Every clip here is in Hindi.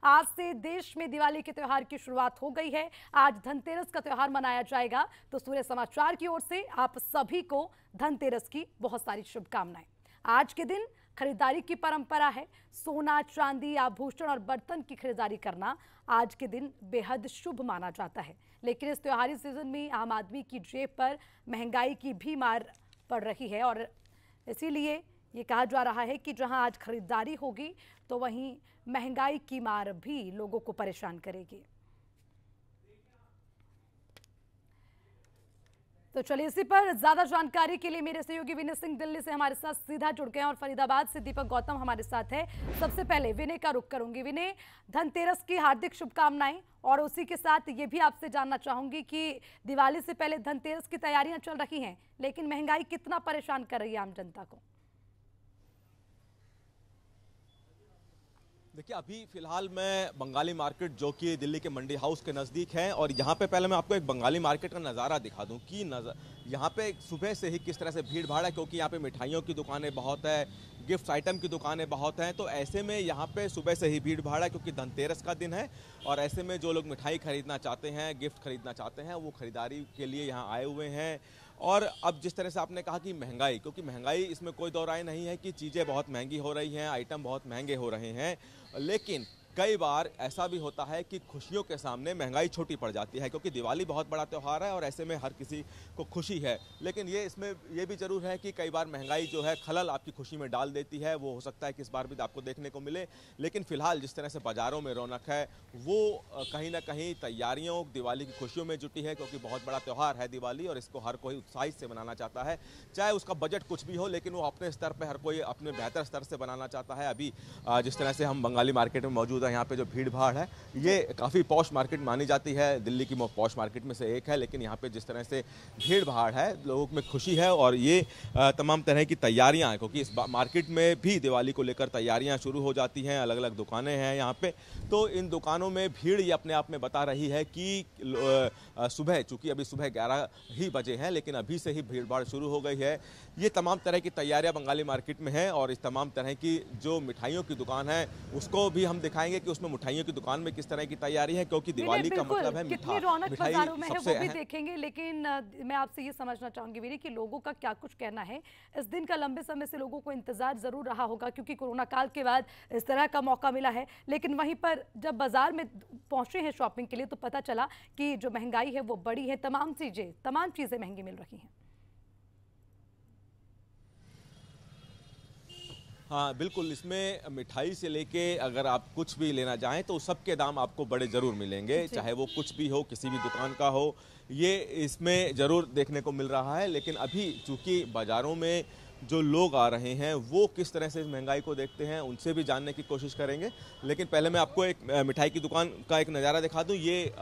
आज से देश में दिवाली के त्योहार की शुरुआत हो गई है। आज धनतेरस का त्योहार मनाया जाएगा। तो सूर्य समाचार की ओर से आप सभी को धनतेरस की बहुत सारी शुभकामनाएं। आज के दिन खरीदारी की परंपरा है। सोना, चांदी, आभूषण और बर्तन की खरीदारी करना आज के दिन बेहद शुभ माना जाता है। लेकिन इस त्योहारी सीजन में आम आदमी की जेब पर महंगाई की भी मार पड़ रही है और इसीलिए ये कहा जा रहा है कि जहां आज खरीदारी होगी तो वहीं महंगाई की मार भी लोगों को परेशान करेगी। तो चलिए इसी पर ज्यादा जानकारी के लिए मेरे सहयोगी विनय सिंह दिल्ली से हमारे साथ सीधा जुड़ गए हैं और फरीदाबाद से दीपक गौतम हमारे साथ है। सबसे पहले विनय का रुख करूंगी। विनय, धनतेरस की हार्दिक शुभकामनाएं और उसी के साथ ये भी आपसे जानना चाहूंगी कि दिवाली से पहले धनतेरस की तैयारियां चल रही हैं, लेकिन महंगाई कितना परेशान कर रही है आम जनता को? देखिए, अभी फिलहाल मैं बंगाली मार्केट जो कि दिल्ली के मंडी हाउस के नज़दीक है और यहाँ पे पहले मैं आपको एक बंगाली मार्केट का नज़ारा दिखा दूँ कि यहाँ पे सुबह से ही किस तरह से भीड़ भाड़ है, क्योंकि यहाँ पे मिठाइयों की दुकानें बहुत है, गिफ्ट आइटम की दुकानें बहुत हैं। तो ऐसे में यहाँ पे सुबह से ही भीड़ भाड़ है क्योंकि धनतेरस का दिन है और ऐसे में जो लोग मिठाई खरीदना चाहते हैं, गिफ्ट खरीदना चाहते हैं, वो खरीदारी के लिए यहाँ आए हुए हैं। और अब जिस तरह से आपने कहा कि महंगाई, क्योंकि महंगाई इसमें कोई दो राय नहीं है कि चीज़ें बहुत महंगी हो रही हैं, आइटम बहुत महंगे हो रहे हैं, लेकिन कई बार ऐसा भी होता है कि खुशियों के सामने महंगाई छोटी पड़ जाती है, क्योंकि दिवाली बहुत बड़ा त्यौहार है और ऐसे में हर किसी को खुशी है। लेकिन इसमें ये भी जरूर है कि कई बार महंगाई जो है खलल आपकी खुशी में डाल देती है। वो हो सकता है कि इस बार भी आपको देखने को मिले। लेकिन फिलहाल जिस तरह से बाजारों में रौनक है वो कहीं ना कहीं तैयारियों, दिवाली की खुशियों में जुटी है, क्योंकि बहुत बड़ा त्यौहार है दिवाली और इसको हर कोई उत्साहित से मनाना चाहता है। चाहे उसका बजट कुछ भी हो, लेकिन वो अपने स्तर पर हर कोई अपने बेहतर स्तर से बनाना चाहता है। अभी जिस तरह से हम बंगाली मार्केट में मौजूद है, यहाँ पे जो भीड़ भाड़ है ये काफ़ी पॉश मार्केट मानी जाती है, दिल्ली की पॉश मार्केट में से एक है। लेकिन यहाँ पे जिस तरह से भीड़ भाड़ है, लोगों में खुशी है और ये तमाम तरह की तैयारियां हैं, क्योंकि इस मार्केट में भी दिवाली को लेकर तैयारियां शुरू हो जाती हैं। अलग अलग दुकानें हैं यहाँ पे, तो इन दुकानों में भीड़ ये अपने आप में बता रही है कि सुबह, चूंकि अभी सुबह 11 ही बजे हैं, लेकिन अभी से ही भीड़ भाड़ शुरू हो गई है। ये तमाम तरह की तैयारियां बंगाली मार्केट में है और इस तमाम तरह की जो मिठाइयों की दुकान है उसको भी हम दिखाएंगे कि उसमें मिठाइयों की दुकान में किस तरह की तैयारी है, क्योंकि दिवाली का मतलब है कितनी रौनक बाजारों में है वो भी देखेंगे। लेकिन मैं आपसे ये समझना चाहूंगी वीरी कि लोगों का क्या कुछ कहना है। इस दिन का लंबे समय से लोगों को इंतजार जरूर रहा होगा, क्योंकि कोरोना काल के बाद इस तरह का मौका मिला है। लेकिन वहीं पर जब बाजार में पहुंचे हैं शॉपिंग के लिए तो पता चला कि जो महंगाई है वो बड़ी है, तमाम चीजें महंगी मिल रही हैं। हाँ बिल्कुल, इसमें मिठाई से लेके अगर आप कुछ भी लेना चाहें तो सबके दाम आपको बड़े ज़रूर मिलेंगे, चाहे वो कुछ भी हो, किसी भी दुकान का हो, ये इसमें ज़रूर देखने को मिल रहा है। लेकिन अभी चूंकि बाज़ारों में जो लोग आ रहे हैं वो किस तरह से इस महंगाई को देखते हैं, उनसे भी जानने की कोशिश करेंगे। लेकिन पहले मैं आपको एक मिठाई की दुकान का एक नज़ारा दिखा दूँ। ये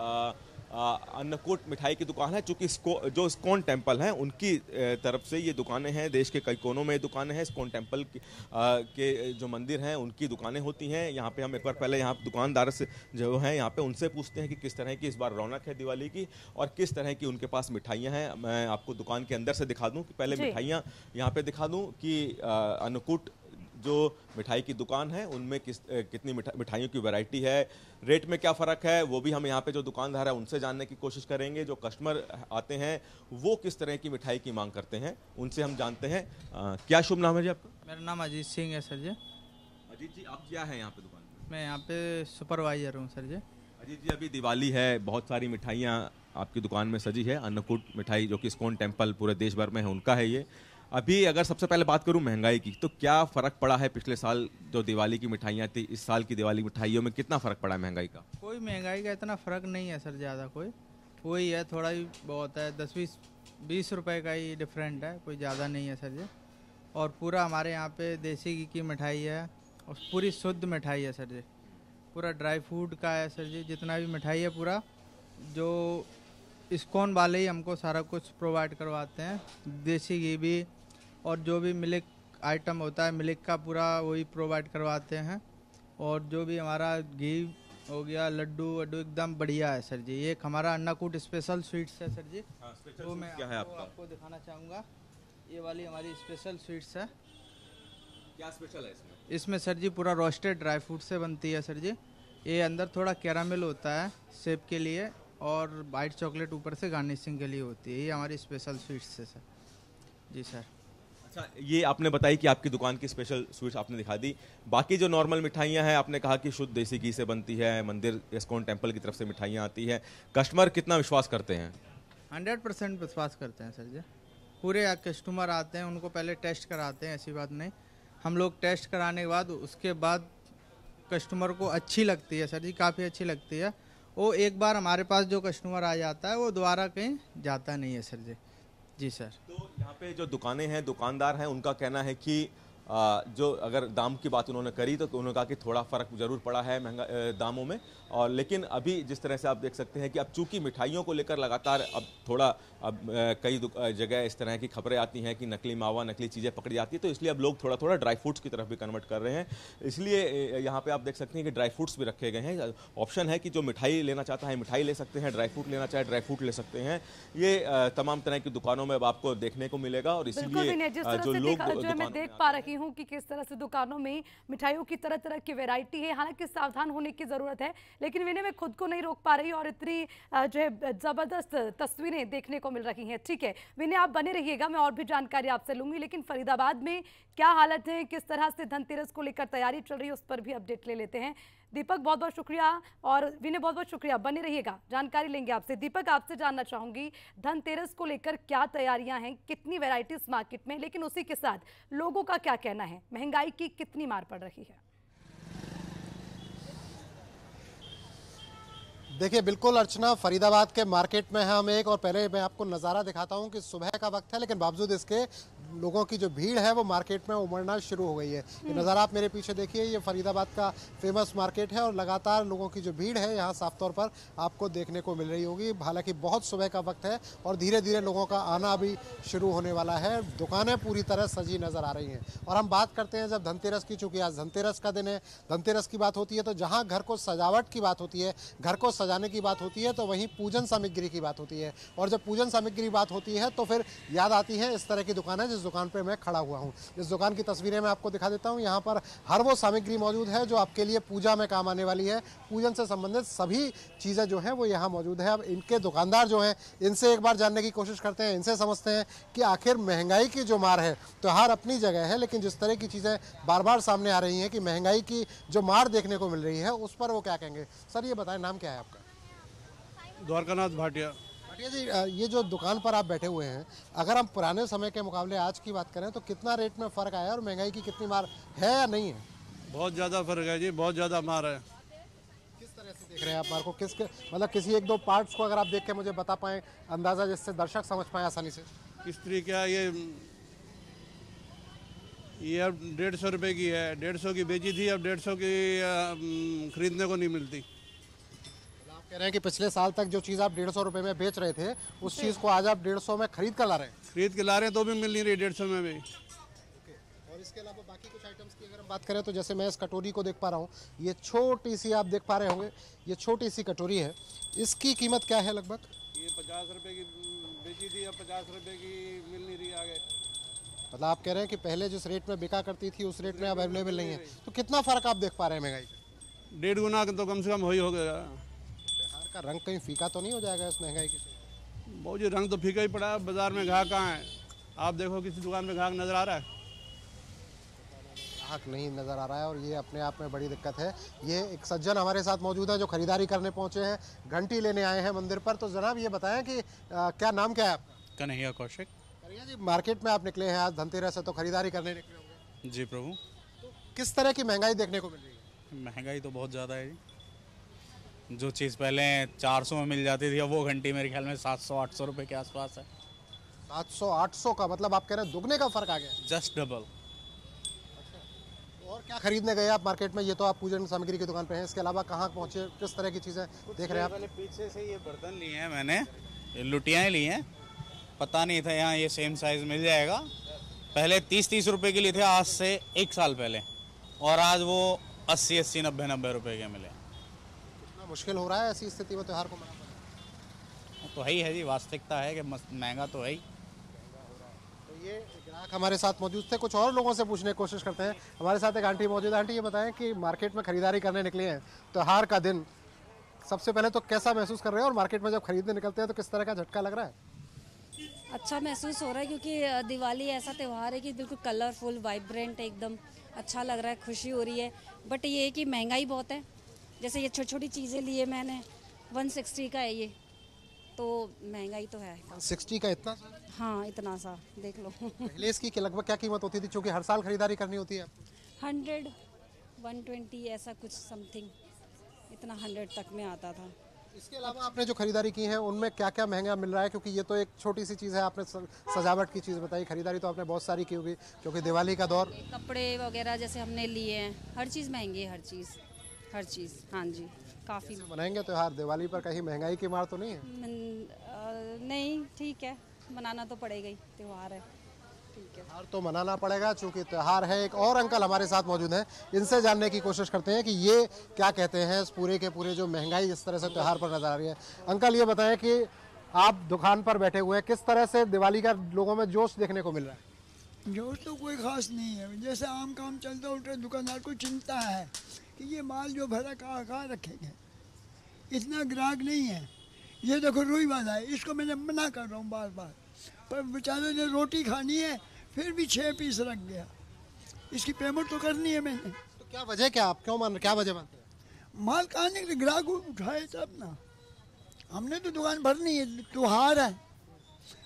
अन्नकूट मिठाई की दुकान है, चूँकि जो इस्कॉन टेम्पल हैं उनकी तरफ से ये दुकानें हैं। देश के कई कोनों में दुकानें हैं। इस्कॉन टेम्पल के जो मंदिर हैं उनकी दुकानें होती हैं। यहाँ पे हम एक बार पहले यहाँ दुकानदार से जो हैं यहाँ पे उनसे पूछते हैं कि किस तरह की इस बार रौनक है दिवाली की और किस तरह की उनके पास मिठाइयाँ हैं। मैं आपको दुकान के अंदर से दिखा दूँ कि पहले मिठाइयाँ यहाँ पे दिखा दूँ कि अन्नकूट जो मिठाई की दुकान है उनमें कितनी मिठाइयों की वैरायटी है, रेट में क्या फ़र्क है, वो भी हम यहाँ पे जो दुकानदार है उनसे जानने की कोशिश करेंगे। जो कस्टमर आते हैं वो किस तरह की मिठाई की मांग करते हैं उनसे हम जानते हैं। क्या शुभ नाम है जी आपका? मेरा नाम अजीत सिंह है सर जी। अजीत जी, आप क्या है यहाँ पे दुकान में? मैं यहाँ पे सुपरवाइजर हूँ सर जी। अजीत जी, अभी दिवाली है, बहुत सारी मिठाइयाँ आपकी दुकान में सजी है। अन्नकूट मिठाई जो कि इस्कॉन टेम्पल पूरे देश भर में है उनका है ये। अभी अगर सबसे पहले बात करूं महंगाई की, तो क्या फ़र्क पड़ा है पिछले साल जो दिवाली की मिठाइयाँ थी, इस साल की दिवाली मिठाइयों में कितना फ़र्क पड़ा है महंगाई का? कोई महंगाई का इतना फ़र्क नहीं है सर, ज़्यादा कोई है, थोड़ा ही बहुत है, 10-20 रुपए का ही डिफरेंट है, कोई ज़्यादा नहीं है सर जी। और पूरा हमारे यहाँ पे देसी घी की मिठाई है और पूरी शुद्ध मिठाई है सर जी। पूरा ड्राई फ्रूट का है सर जी, जितना भी मिठाई है पूरा जो इस्कॉन वाले ही हमको सारा कुछ प्रोवाइड करवाते हैं। देसी घी भी और जो भी मिल्क आइटम होता है मिल्क का पूरा वही प्रोवाइड करवाते हैं। और जो भी हमारा घी हो गया, लड्डू वड्डू एकदम बढ़िया है सर जी। ये हमारा अन्नाकूट स्पेशल स्वीट्स है सर जी। तो मैं आपको दिखाना चाहूँगा, ये वाली हमारी स्पेशल स्वीट्स है। क्या स्पेशल है इसमें? इसमें सर जी पूरा रोस्टेड ड्राई फ्रूट से बनती है सर जी। ये अंदर थोड़ा कैरामेल होता है शेप के लिए, और वाइट चॉकलेट ऊपर से गार्निशिंग के लिए होती है। ये हमारी स्पेशल स्वीट्स है सर। जी सर। अच्छा, ये आपने बताई कि आपकी दुकान की स्पेशल स्वीट्स आपने दिखा दी। बाकी जो नॉर्मल मिठाइयाँ हैं, आपने कहा कि शुद्ध देसी घी से बनती है, मंदिर इस्कॉन टेम्पल की तरफ से मिठाइयाँ आती हैं। कस्टमर कितना विश्वास करते हैं? 100% विश्वास करते हैं सर जी। पूरे कस्टमर आते हैं, उनको पहले टेस्ट कराते हैं, ऐसी बात नहीं। हम लोग टेस्ट कराने के बाद उसके बाद कस्टमर को अच्छी लगती है सर जी, काफ़ी अच्छी लगती है। वो एक बार हमारे पास जो कस्टमर आ जाता है वो दोबारा कहीं जाता नहीं है सर जी। जी सर। तो यहाँ पे जो दुकानें हैं, दुकानदार हैं, उनका कहना है कि जो अगर दाम की बात उन्होंने करी तो उन्होंने कहा कि थोड़ा फ़र्क ज़रूर पड़ा है महंगा दामों में। और लेकिन अभी जिस तरह से आप देख सकते हैं कि अब चूंकि मिठाइयों को लेकर लगातार अब थोड़ा कई जगह इस तरह की खबरें आती हैं कि नकली मावा, नकली चीज़ें पकड़ी जाती है, तो इसलिए अब लोग थोड़ा थोड़ा ड्राई फ्रूट्स की तरफ भी कन्वर्ट कर रहे हैं। इसलिए यहाँ पे आप देख सकते हैं कि ड्राई फ्रूट्स भी रखे गए हैं। ऑप्शन है कि जो मिठाई लेना चाहता है मिठाई ले सकते हैं, ड्राई फ्रूट लेना चाहे ड्राई फ्रूट ले सकते हैं। ये तमाम तरह की दुकानों में अब आपको देखने को मिलेगा। और इसलिए जो लोग मैं देख पा रही हूँ कि किस तरह से दुकानों में मिठाइयों की तरह तरह की वैरायटी है। हालांकि सावधान होने की जरूरत है, लेकिन विनय मैं खुद को नहीं रोक पा रही और इतनी जो है जबरदस्त तस्वीरें देखने को मिल रही हैं। ठीक है विनय, आप बने रहिएगा, मैं और भी जानकारी आपसे लूंगी। लेकिन फरीदाबाद में क्या हालत है, किस तरह से धनतेरस को लेकर तैयारी चल रही है, उस पर भी अपडेट ले लेते हैं। दीपक बहुत बहुत शुक्रिया और विनय बहुत बहुत शुक्रिया, बने रहिएगा, जानकारी लेंगे आपसे। दीपक, आपसे जानना चाहूंगी धनतेरस को लेकर क्या तैयारियां हैं, कितनी वैरायटीज मार्केट में, लेकिन उसी के साथ लोगों का क्या कहना है, महंगाई की कितनी मार पड़ रही है? देखिए बिल्कुल अर्चना, फरीदाबाद के मार्केट में हम एक और पहले मैं आपको नज़ारा दिखाता हूं कि सुबह का वक्त है, लेकिन बावजूद इसके लोगों की जो भीड़ है वो मार्केट में उमड़ना शुरू हो गई है। ये नज़ारा आप मेरे पीछे देखिए, ये फरीदाबाद का फेमस मार्केट है और लगातार लोगों की जो भीड़ है यहाँ साफ तौर पर आपको देखने को मिल रही होगी। हालांकि बहुत सुबह का वक्त है और धीरे धीरे लोगों का आना भी शुरू होने वाला है। दुकानें पूरी तरह सजी नज़र आ रही हैं। और हम बात करते हैं जब धनतेरस की, चूँकि आज धनतेरस का दिन है, धनतेरस की बात होती है तो जहाँ घर को सजावट की बात होती है, घर को सजाने की बात होती है, तो वहीं पूजन सामग्री की बात होती है। और जब पूजन सामग्री की बात होती है तो फिर याद आती है इस तरह की दुकानें जिस दुकान पर मैं खड़ा हुआ हूँ। इस दुकान की तस्वीरें मैं आपको दिखा देता हूँ। यहाँ पर हर वो सामग्री मौजूद है जो आपके लिए पूजा में काम आने वाली है। पूजन से संबंधित सभी चीज़ें जो हैं वो यहाँ मौजूद है। अब इनके दुकानदार जो हैं इनसे एक बार जानने की कोशिश करते हैं, इनसे समझते हैं कि आखिर महंगाई की जो मार है, त्योहार अपनी जगह है, लेकिन जिस तरह की चीज़ें बार बार सामने आ रही हैं कि महंगाई की जो मार देखने को मिल रही है उस पर वो क्या कहेंगे। सर ये बताएं, नाम क्या है आपका? द्वारकानाथ भाटिया। भाटिया जी, ये जो दुकान पर आप बैठे हुए हैं, अगर हम पुराने समय के मुकाबले आज की बात करें तो कितना रेट में फ़र्क आया और महंगाई की कितनी मार है या नहीं है? बहुत ज़्यादा फर्क है जी, बहुत ज़्यादा मार है। किस तरह से देख रहे हैं आप मार को? मतलब किसी एक दो पार्ट्स को अगर आप देख के मुझे बता पाएं अंदाज़ा, जिससे दर्शक समझ पाएं आसानी से। किस तरीके का ये अब 150 रुपये की है, 150 की बेची थी, अब 150 की खरीदने को नहीं मिलती। कह रहे हैं कि पिछले साल तक जो चीज़ आप 150 रुपये में बेच रहे थे उस चीज़ को आज आप 150 में खरीद कर ला रहे हैं। खरीद के ला रहे हैं तो भी मिल नहीं रही 150 में भी। और इसके अलावा बाकी कुछ आइटम्स की अगर हम बात करें तो जैसे मैं इस कटोरी को देख पा रहा हूँ, ये छोटी सी आप देख पा रहे होंगे, ये छोटी सी कटोरी है, इसकी कीमत क्या है लगभग? ये 50 रुपये की बेची थी, अब 50 रुपये की मिल नहीं रही आगे। मतलब आप कह रहे हैं कि पहले जिस रेट में बिका करती थी उस रेट में अब अवेलेबल नहीं है, तो कितना फ़र्क आप देख पा रहे हैं महंगाई का? 1.5 गुना तो कम से कम हो गया। का रंग कहीं फीका तो नहीं हो जाएगा इस महंगाई की? बहुत जी रंग तो फीका ही पड़ा है। बाजार में ग्राहक कहाँ है? आप देखो किसी दुकान में ग्राहक नजर आ रहा है? ग्राहक नहीं नजर आ रहा है और ये अपने आप में बड़ी दिक्कत है। ये एक सज्जन हमारे साथ मौजूद है जो खरीदारी करने पहुंचे हैं, घंटी लेने आए हैं मंदिर पर। तो जनाब ये बताएं कि क्या नाम क्या है आपका? कन्हैया कौशिक। कन्हैया जी, मार्केट में आप निकले हैं, आज धनतेरस है तो खरीदारी करने निकले होंगे। जी प्रभु। तो किस तरह की महंगाई देखने को मिल रही है? महंगाई तो बहुत ज़्यादा है जी। जो चीज़ पहले 400 में मिल जाती थी अब वो घंटी मेरे ख्याल में 700-800 रुपये के आसपास है। 700-800 का मतलब आप कह रहे हैं दुगने का फर्क आ गया? Just double. और क्या खरीदने गए आप मार्केट में? ये तो आप पूजन सामग्री की दुकान पे हैं, इसके अलावा कहाँ पहुँचे, किस तरह की चीज़ें देख रहे हैं आप? पीछे से ये बर्तन लिए हैं मैंने, लुटियाँ ली हैं, पता नहीं था यहाँ ये सेम साइज़ मिल जाएगा। पहले 30-30 रुपये के लिए थे आज से 1 साल पहले, और आज वो 80-80, 90-90 रुपये के मिले। मुश्किल हो रहा है ऐसी स्थिति में त्योहार को मनाना? तो है ही है जी, वास्तविकता है कि महंगा तो है ही। तो ये ग्राहक हमारे साथ मौजूद थे, कुछ और लोगों से पूछने की कोशिश करते हैं। हमारे साथ एक आंटी मौजूद है। आंटी, ये बताएं कि मार्केट में खरीदारी करने निकले हैं, त्योहार का दिन, सबसे पहले तो कैसा महसूस कर रहे हैं और मार्केट में जब खरीदने निकलते हैं तो किस तरह का झटका लग रहा है? अच्छा महसूस हो रहा है क्योंकि दिवाली ऐसा त्यौहार है कि बिल्कुल कलरफुल वाइब्रेंट एकदम अच्छा लग रहा है, खुशी हो रही है। बट ये है कि महंगाई बहुत है। जैसे ये छोटी छोटी चीज़ें लिए मैंने 160 का है ये, तो महंगाई तो है। 60 का इतना? हाँ इतना सा देख लो। पहले इसकी लगभग क्या कीमत होती थी, क्योंकि हर साल खरीदारी करनी होती है? 100, 120 ऐसा कुछ समथिंग, इतना 100 तक में आता था। इसके अलावा आपने जो खरीदारी की है उनमें क्या क्या महंगा मिल रहा है? क्योंकि ये तो एक छोटी सी चीज़ है, आपने सजावट की चीज़ बताई, खरीदारी तो आपने बहुत सारी की होगी क्योंकि दिवाली का दौर। कपड़े वगैरह जैसे हमने लिए हैं, हर चीज़ महंगी है, हर चीज़। हाँ जी, काफ़ी। मनाएंगे त्योहार दिवाली पर, कहीं महंगाई की मार तो नहीं है? नहीं, ठीक है, मनाना तो पड़ेगा ही, त्यौहार है, ठीक है। त्योहार तो मनाना पड़ेगा चूंकि त्योहार है। एक और अंकल हमारे साथ मौजूद हैं, इनसे जानने की कोशिश करते हैं कि ये क्या कहते हैं इस पूरे के पूरे जो महंगाई इस तरह से त्योहार पर नजर आ रही है। अंकल, ये बताएं कि आप दुकान पर बैठे हुए हैं, किस तरह से दिवाली का लोगों में जोश देखने को मिल रहा है? जोश तो कोई खास नहीं है, जैसे आम काम चलता उल्टा दुकानदार को चिंता है कि ये माल जो भरा कहाँ रखेंगे, इतना ग्राहक नहीं है। ये देखो रुई वाला है, इसको मैंने मना कर रहा हूँ बार बार, पर बेचारे ने रोटी खानी है फिर भी 6 पीस रख गया। इसकी पेमेंट तो करनी है मैंने। तो क्या वजह, क्या आप क्या वजह मानते हैं? माल कहाँ निकले, ग्राहक उठाए तब ना। हमने तो दुकान भरनी है, त्योहार है,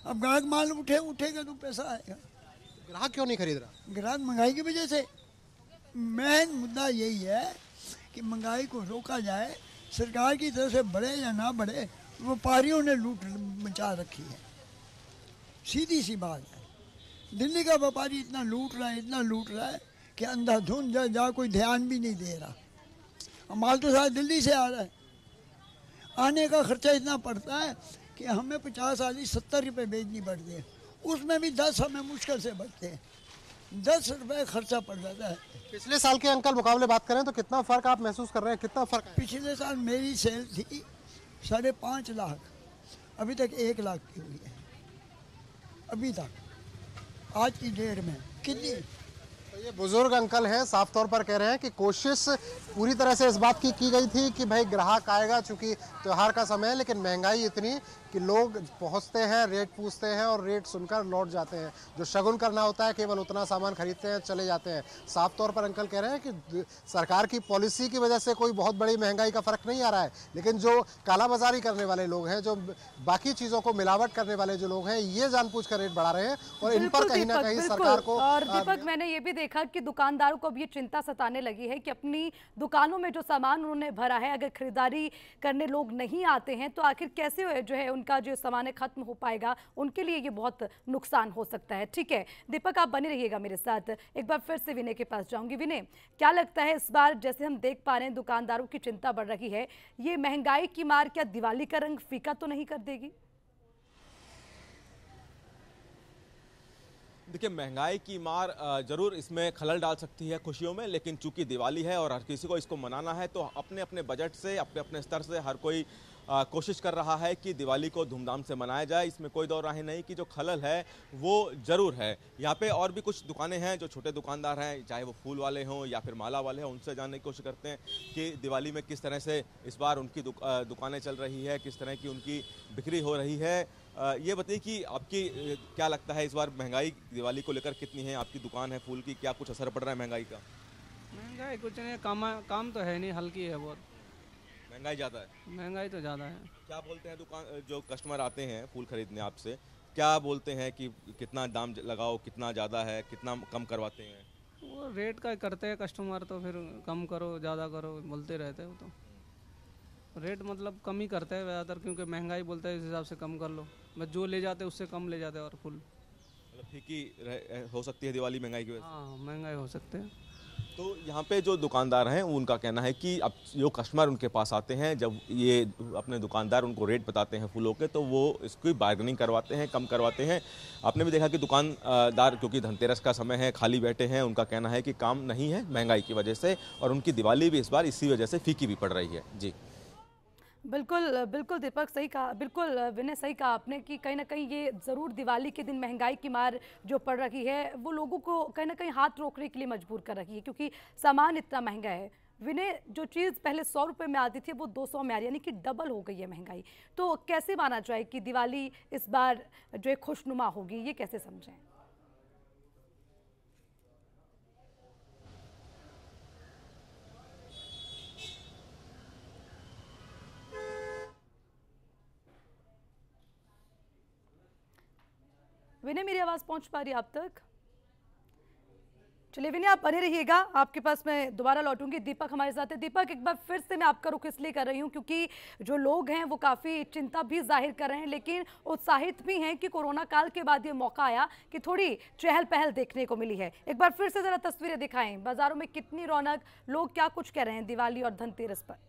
अब ग्राहक माल उठेगा तो पैसा आएगा। ग्राहक क्यों नहीं खरीद रहा? ग्राहक महंगाई की वजह से। मेन मुद्दा यही है कि महंगाई को रोका जाए, सरकार की तरफ से बढ़े या ना बढ़े, व्यापारियों ने लूट मचा रखी है, सीधी सी बात है। दिल्ली का व्यापारी इतना लूट रहा है कि अंधाधुंध जा कोई ध्यान भी नहीं दे रहा। माल तो सारा दिल्ली से आ रहा है, आने का खर्चा इतना पड़ता है कि हमें 50 वाली 70 रुपये बेचनी पड़ती है, उसमें भी 10 हमें मुश्किल से बचते हैं, 10 रुपये खर्चा पड़ जाता है। पिछले साल के अंकल मुकाबले बात करें तो कितना फर्क आप महसूस कर रहे हैं? कितना फर्क है? पिछले साल मेरी सेल थी 5.5 लाख, अभी तक 1 लाख की हुई है, अभी तक आज की डेट में कितनी। तो ये बुजुर्ग अंकल हैं, साफ तौर पर कह रहे हैं कि कोशिश पूरी तरह से इस बात की गई थी कि भाई ग्राहक आएगा चूंकि त्योहार का समय है, लेकिन महंगाई इतनी कि लोग पहुंचते हैं, रेट पूछते हैं और रेट सुनकर लौट जाते हैं। जो शगुन करना होता है केवल उतना सामान खरीदते हैं, चले जाते हैं। साफ तौर पर अंकल कह रहे हैं कि सरकार की पॉलिसी की वजह से कोई बहुत बड़ी महंगाई का फर्क नहीं आ रहा है, लेकिन जो कालाबाजारी करने वाले लोग हैं, जो बाकी चीज़ों को मिलावट करने वाले जो लोग हैं, ये जानबूझ कर रेट बढ़ा रहे हैं और इन पर कहीं ना कहीं सरकार को। और दीपक, मैंने ये भी देखा कि दुकानदारों को अब ये चिंता सताने लगी है कि अपनी दुकानों में जो सामान उन्होंने भरा है, अगर खरीदारी करने लोग नहीं आते हैं तो आखिर कैसे जो है उनका जो सामान है खत्म हो पाएगा। उनके लिए ये बहुत नुकसान हो सकता है। ठीक है दीपक, आप बने रहिएगा मेरे साथ। एक बार फिर से विनय के पास जाऊंगी। विनय, क्या लगता है इस बार जैसे हम देख पा रहे हैं दुकानदारों की चिंता बढ़ रही है, ये महंगाई की मार क्या दिवाली का रंग फीका तो नहीं कर देगी? देखिए, महंगाई की मार जरूर इसमें खलल डाल सकती है खुशियों में, लेकिन चूंकि दिवाली है और हर किसी को इसको मनाना है तो अपने अपने बजट से, अपने अपने स्तर से हर कोई कोशिश कर रहा है कि दिवाली को धूमधाम से मनाया जाए। इसमें कोई दो राहें नहीं कि जो खलल है वो जरूर है। यहाँ पे और भी कुछ दुकानें हैं, जो छोटे दुकानदार हैं, चाहे वो फूल वाले हों या फिर माला वाले हों, उनसे जानने की कोशिश करते हैं कि दिवाली में किस तरह से इस बार उनकी दुकानें चल रही है, किस तरह की उनकी बिक्री हो रही है। ये बताइए कि आपकी क्या लगता है इस बार महंगाई दिवाली को लेकर कितनी है? आपकी दुकान है फूल की, क्या कुछ असर पड़ रहा है महंगाई का? महंगाई कुछ नहीं, काम तो है नहीं, हल्की है बहुत। महंगाई ज़्यादा है? महंगाई तो ज़्यादा है। क्या बोलते हैं दुकान जो कस्टमर आते हैं फूल खरीदने आपसे, क्या बोलते हैं कि कितना दाम लगाओ, कितना ज़्यादा है, कितना कम करवाते हैं? वो रेट का करते हैं कस्टमर, तो फिर कम करो ज़्यादा करो बोलते रहते हैं। वो तो रेट मतलब कम ही करते हैं ज़्यादातर, क्योंकि महंगाई बोलते हैं इस हिसाब से कम कर लो, बस जो ले जाते हैं उससे कम ले जाते हैं। और फुल मतलब फीकी हो सकती है दिवाली महंगाई की वजह से? हाँ, महंगाई हो सकते हैं। तो यहाँ पे जो दुकानदार हैं उनका कहना है कि अब जो कस्टमर उनके पास आते हैं, जब ये अपने दुकानदार उनको रेट बताते हैं फूलों के, तो वो इसकी बार्गेनिंग करवाते हैं, कम करवाते हैं। आपने भी देखा कि दुकानदार क्योंकि धनतेरस का समय है, खाली बैठे हैं। उनका कहना है कि काम नहीं है महंगाई की वजह से, और उनकी दिवाली भी इस बार इसी वजह से फीकी भी पड़ रही है। जी बिल्कुल बिल्कुल दीपक, सही कहा, बिल्कुल विनय, सही कहा आपने कि कहीं ना कहीं ये ज़रूर दिवाली के दिन महंगाई की मार जो पड़ रही है वो लोगों को कहीं ना कहीं हाथ रोकने के लिए मजबूर कर रही है, क्योंकि सामान इतना महंगा है। विनय, जो चीज़ पहले 100 रुपये में आती थी वो 200 में आ रही है, यानी कि डबल हो गई है महंगाई। तो कैसे माना जाए कि दिवाली इस बार जो है खुशनुमा होगी, ये कैसे समझें? विनय, मेरी आवाज़ पहुंच पा रही है आप तक? चलिए विनय, आप बने रहिएगा, आपके पास मैं दोबारा लौटूंगी। दीपक हमारे साथ है। दीपक, एक बार फिर से मैं आपका रुख इसलिए कर रही हूं क्योंकि जो लोग हैं वो काफ़ी चिंता भी जाहिर कर रहे हैं, लेकिन उत्साहित भी हैं कि कोरोना काल के बाद ये मौका आया कि थोड़ी चहल पहल देखने को मिली है। एक बार फिर से ज़रा तस्वीरें दिखाएं, बाज़ारों में कितनी रौनक, लोग क्या कुछ कह रहे हैं दिवाली और धनतेरस पर।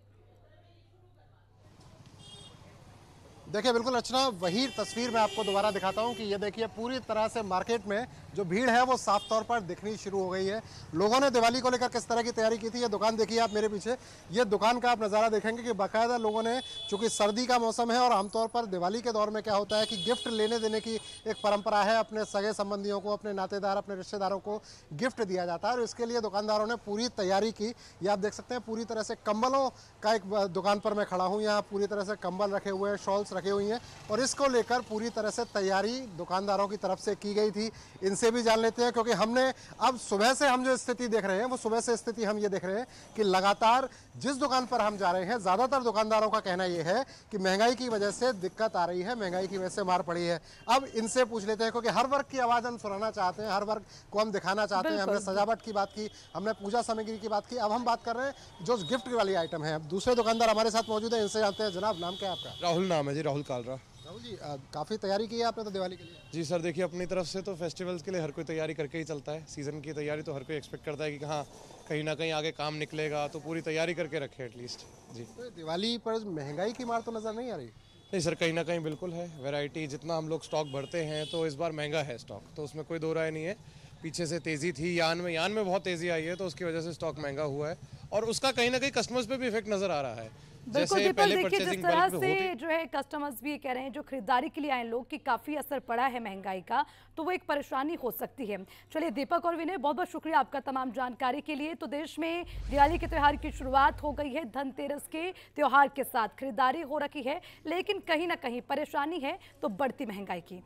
देखिए बिल्कुल अर्चना, वही तस्वीर मैं आपको दोबारा दिखाता हूं कि ये देखिए पूरी तरह से मार्केट में जो भीड़ है वो साफ तौर पर दिखनी शुरू हो गई है। लोगों ने दिवाली को लेकर किस तरह की तैयारी की थी, ये दुकान देखिए आप मेरे पीछे, ये दुकान का आप नज़ारा देखेंगे कि बाकायदा लोगों ने, चूंकि सर्दी का मौसम है और आमतौर पर दिवाली के दौर में क्या होता है कि गिफ्ट लेने देने की एक परंपरा है, अपने सगे संबंधियों को, अपने नातेदार, अपने रिश्तेदारों को गिफ्ट दिया जाता है और इसके लिए दुकानदारों ने पूरी तैयारी की। ये आप देख सकते हैं पूरी तरह से कंबलों का एक दुकान पर मैं खड़ा हूँ, यहाँ पूरी तरह से कंबल रखे हुए हैं, शॉल्स रखी हुई हैं और इसको लेकर पूरी तरह से तैयारी दुकानदारों की तरफ से की गई थी। इनसे भी जान लेते हैं, क्योंकि हमने अब सुबह से हम जो स्थिति देख रहे हैं वो सुबह से स्थिति हम ये देख रहे हैं कि लगातार जिस दुकान पर हम जा रहे हैं ज़्यादातर दुकानदारों का कहना ये है कि महंगाई की वजह से दिक्कत आ रही है, महंगाई की वजह से मार पड़ी है। अब इनसे पूछ लेते हैं, क्योंकि हर वर्ग की आवाज़ हम सुनाना चाहते हैं, हर वर्ग को हम दिखाना चाहते हैं। हमने सजावट की बात की, हमने पूजा सामग्री की बात की, अब हम बात कर रहे हैं जो गिफ्ट वाली आइटम है। अब दूसरे दुकानदार हमारे साथ मौजूद है, इनसे जानते हैं। जनाब, नाम क्या है आपका? राहुल नाम है जी, राहुल कालरा। राहुल जी, काफ़ी तैयारी की है आपने तो दिवाली के लिए? जी सर, देखिए अपनी तरफ से तो फेस्टिवल्स के लिए हर कोई तैयारी करके ही चलता है। सीज़न की तैयारी तो हर कोई एक्सपेक्ट करता है कि हाँ कहीं ना कहीं आगे काम निकलेगा, तो पूरी तैयारी करके रखें एटलीस्ट जी। तो दिवाली पर महंगाई की मार तो नज़र नहीं आ रही? नहीं सर, कहीं ना कहीं बिल्कुल है। वैरायटी जितना हम लोग स्टॉक भरते हैं तो इस बार महंगा है स्टॉक, तो उसमें कोई दो राय नहीं है। पीछे से तेज़ी थी, यान में बहुत तेज़ी आई है, तो उसकी वजह से स्टॉक महंगा हुआ है और उसका कहीं ना कहीं कस्टमर्स पे भी इफेक्ट नज़र आ रहा है। बिल्कुल दीपक, देखिए जिस तरह से जो है कस्टमर्स भी ये कह रहे हैं, जो खरीदारी के लिए आए लोग, कि काफ़ी असर पड़ा है महंगाई का, तो वो एक परेशानी हो सकती है। चलिए दीपक और विनय, बहुत बहुत शुक्रिया आपका तमाम जानकारी के लिए। तो देश में दिवाली के त्यौहार की शुरुआत हो गई है, धनतेरस के त्यौहार के साथ खरीदारी हो रखी है, लेकिन कहीं ना कहीं परेशानी है तो बढ़ती महंगाई की।